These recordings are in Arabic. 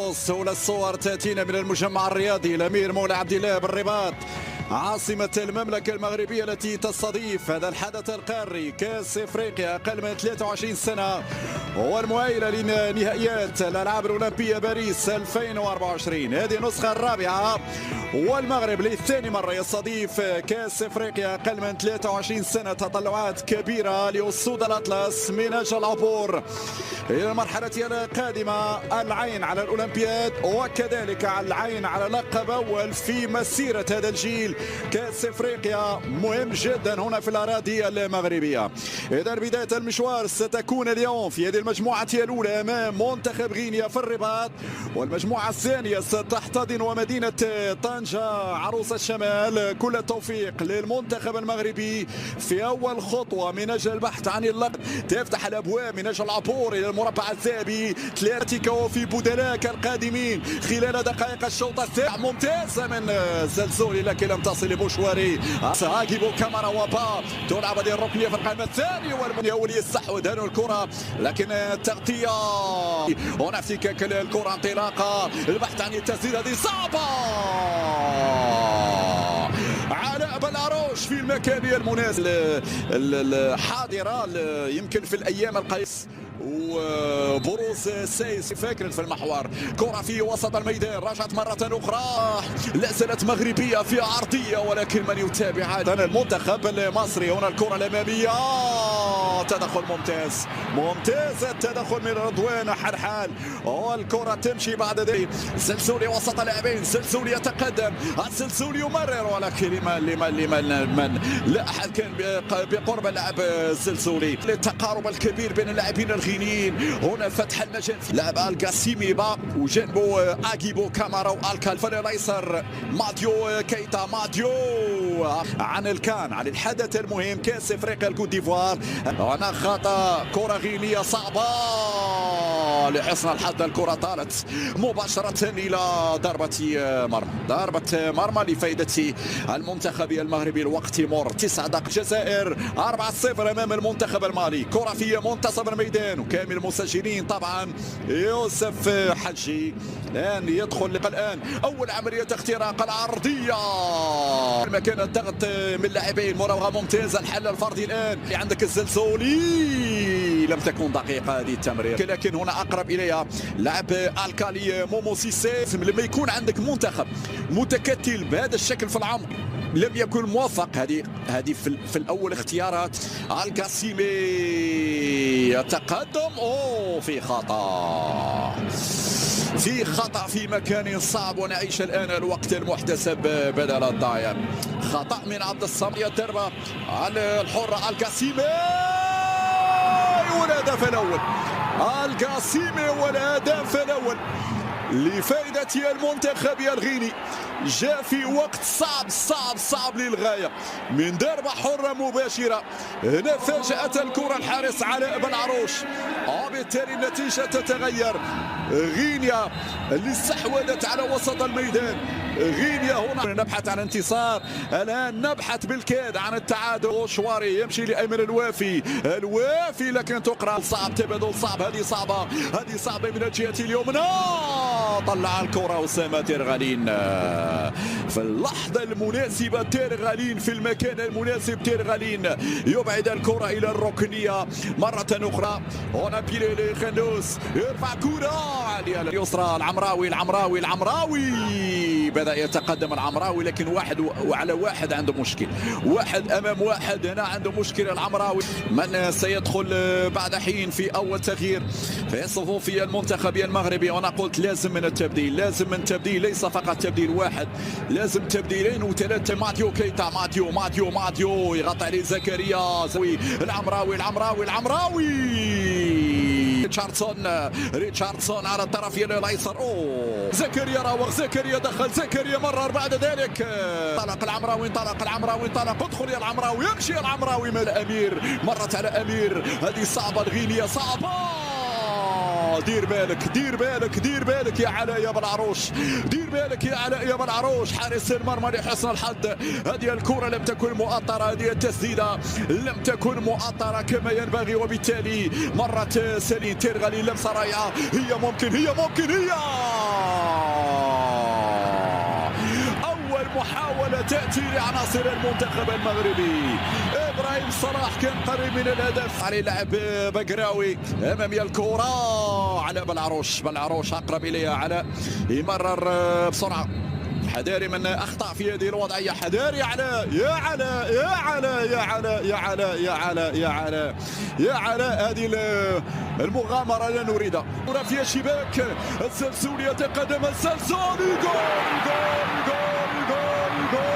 القدس. أولى الصور تأتينا من المجمع الرياضي الأمير مولى عبد الله بالرباط، عاصمة المملكة المغربية التي تستضيف هذا الحدث القاري كأس افريقيا أقل من 23 سنة والمؤهلة لنهائيات الألعاب الأولمبية باريس 2024. هذه النسخة الرابعة والمغرب للثاني مرة يستضيف كأس افريقيا أقل من 23 سنة. تطلعات كبيرة لأسود الأطلس من أجل العبور إلى المرحلة القادمة، العين على الأولمبياد وكذلك العين على لقب أول في مسيرة هذا الجيل. كأس افريقيا مهم جدا هنا في الأراضي المغربية. إذا بداية المشوار ستكون اليوم في هذه المجموعة الأولى أمام منتخب غينيا في الرباط، والمجموعة الثانية ستحتضن ومدينة طنجة عروس الشمال. كل التوفيق للمنتخب المغربي في أول خطوة من أجل البحث عن اللقب، تفتح الأبواب من أجل العبور إلى المربع الذهبي. اتلتيكو في بدلاء القادمين خلال دقائق الشوط الثاني. ممتازة من زلزولي لكن لم تصل لبوشواري. ساجيبو كامارا وبا تلعب هذه الركنية في القائمة الثانية والمنيولي يستحوذ هنا الكرة لكن التغطية هنا افتكاك الكرة انطلاقة البحث عن التسديد هذه صعبة. علاء بلاروش في المكان المناسب الحاضرة يمكن في الأيام القيس وبروز سايس فاكر في المحور. كرة في وسط الميدان رجعت مرة أخرى، لا زالت مغربية في عرضية ولكن من يتابع المنتخب المصري. هنا الكرة الأمامية تدخل ممتاز، ممتاز التدخل من رضوان حرحال والكرة تمشي بعد ذلك. زلزولي وسط اللاعبين، زلزولي يتقدم، الزلزولي يمرر ولكن لمن لا أحد كان بقرب اللاعب الزلزولي. التقارب الكبير بين اللاعبين الغينيين، هنا فتح المجال لاعب القاسيميبا وجنبه اجيبو كامارا والكالفن الايسر ماديو كيتا. ماديو عن الكان عن الحدث المهم كاس افريقيا الكوت ديفوار. هنا خطا، كره غينيه صعبه لحسن الحظ الكره طالت مباشره الى ضربه مرمى، ضربه مرمى لفائده المنتخب المغربي. الوقت يمر 9 دقائق. الجزائر 4-0 امام المنتخب المالي. كره في منتصف الميدان وكامل المسجلين طبعا يوسف حجي. الان يدخل الان اول عمليه اختراق العرضيه، مكان الضغط من لاعبين، مراوغه ممتازه، الحل الفردي الان عندك الزلزولي. لم تكن دقيقه هذه التمرير لكن هنا اقرب اليها لاعب الكالي مومو سيسي. لما يكون عندك منتخب متكتل بهذا الشكل في العمق لم يكن موفق. هذه في الاول اختيارات. القاسيمي يتقدم في خطا، في خطأ في مكان صعب ونعيش الآن الوقت المحتسب بدل الضايع. خطأ من عبد الصمد. الضربة على الحرة القاسيمي والهدف الأول. القاسيمي والهدف الأول لفائدة المنتخب الغيني. جاء في وقت صعب للغاية من ضربة حرة مباشرة. هنا فاجأت الكرة الحارس علاء بلعروش وبالتالي النتيجة تتغير. غينيا اللي استحوذت على وسط الميدان. غينيا هنا نبحث عن انتصار، الآن نبحث بالكاد عن التعادل. شواري يمشي لأيمن الوافي لكن تقرأ صعب، تبادل صعب. هذه صعبة من الجهة اليمنى. طلع الكرة أسامة تيرغالين في اللحظة المناسبة. تيرغالين في المكان المناسب. تيرغالين يبعد الكرة إلى الركنية مرة أخرى. هنا بيلي خندوس يرفع كرة عالية اليسرى. العمراوي بدأ يتقدم العمراوي لكن واحد وعلى واحد عنده مشكل، واحد أمام واحد. هنا عنده مشكلة العمراوي. من سيدخل بعد حين في أول تغيير في صفوف المنتخب المغربي؟ وأنا قلت لازم من تبديل، ليس فقط تبديل واحد، لازم تبديلين وثلاثة. ماديو كيتا، ماديو يغطي عليه زكريا. العمراوي ريتشاردسون على الطرف الايسر. زكريا راوغ، زكريا دخل، زكريا مرر بعد ذلك. انطلق العمراوي، ادخل يا العمراوي، يمشي العمراوي من الامير، مرت على امير. هذه صعبه، الغينيه صعبه. دير بالك يا علاء يا بلعروش، حارس المرمى لحسن الحظ. هذه الكرة لم تكن مؤطرة، هذه التسديدة لم تكن مؤطرة كما ينبغي، وبالتالي مرت سليم تيرغالي لمسة رائعة. هي ممكن الثلاثي لعناصر المنتخب المغربي. ابراهيم صلاح كان قريب من الهدف على لاعب بقراوي امامي الكره. علاء بلعروش اقرب اليها. علاء يمرر بسرعه. حذاري من اخطاء في هذه الوضعيه. حذاري علاء. يا علاء يا علاء يا علاء يا علاء يا علاء يا علاء يا علاء. هذه المغامره لا نريدها. كره في الشباك. السلسولي يتقدم. السلسولي جول جول جول جول جول.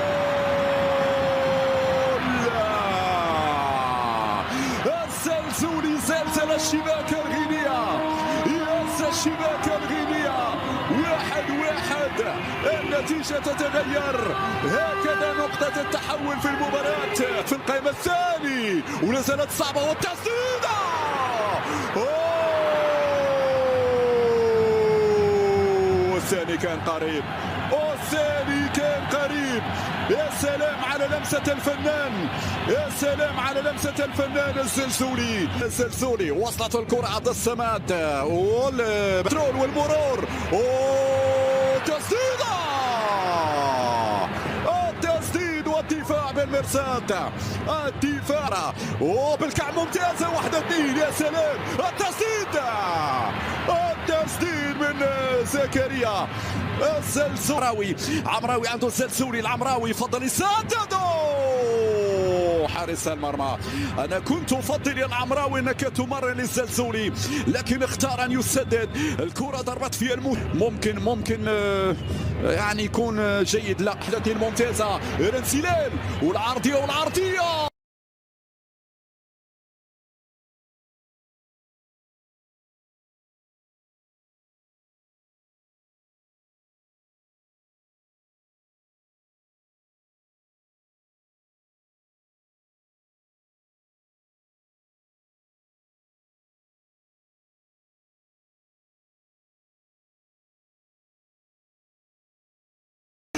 السلسولي زلزل الشباك الغينيه. ياس الشباك الغينيه. 1-1. النتيجة تتغير. هكذا نقطة التحول في المباراة في القائمة الثاني. ولا زالت صعبة والتسديدة. والثاني كان قريب. والثاني كان قريب. يا سلام على لمسة الفنان. يا سلام على لمسة الفنان السلسولي. وصلت الكرة عبد الصمد والبترول والمرور. تسديدة. التسديد والدفاع بالمرصاد. الدفاع وبالكعب ممتازة. 1-2. يا سلام. التسديد من زكريا السلسولي. عمراوي عنده السلسولي. العمراوي يفضل يسدد. حارس المرمى. انا كنت افضل يا العمراوي انك تمرر للسلسولي لكن اختار ان يسدد. الكره ضربت في ممكن يعني يكون جيد. لا 1-2 ممتازه. الانسلال والعرضيه.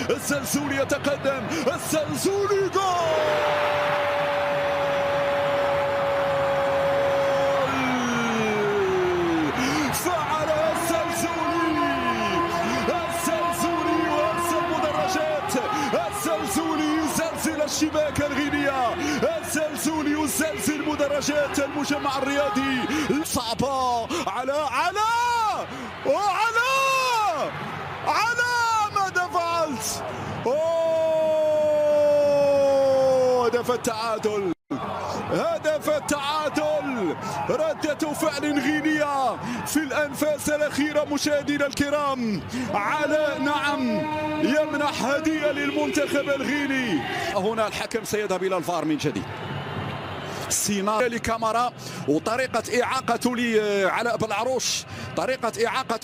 السلسولي يتقدم. السلسولي جول. فعل السلسولي وارسل مدرجات. السلسولي يزلزل الشباك الغينية. السلسولي يزلزل مدرجات المجمع الرياضي. صعبة على ماذا فعلت؟ هدف التعادل. ردة فعل غينية في الأنفاس الأخيرة. مشاهدينا الكرام، علاء يمنح هدية للمنتخب الغيني. هنا الحكم سيذهب إلى الفار من جديد. سيناريو لكاميرا وطريقة إعاقته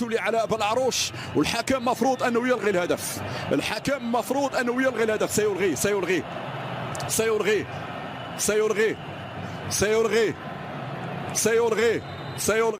لعلاء بلعروش. والحكم مفروض أنه يلغي الهدف. سيلغي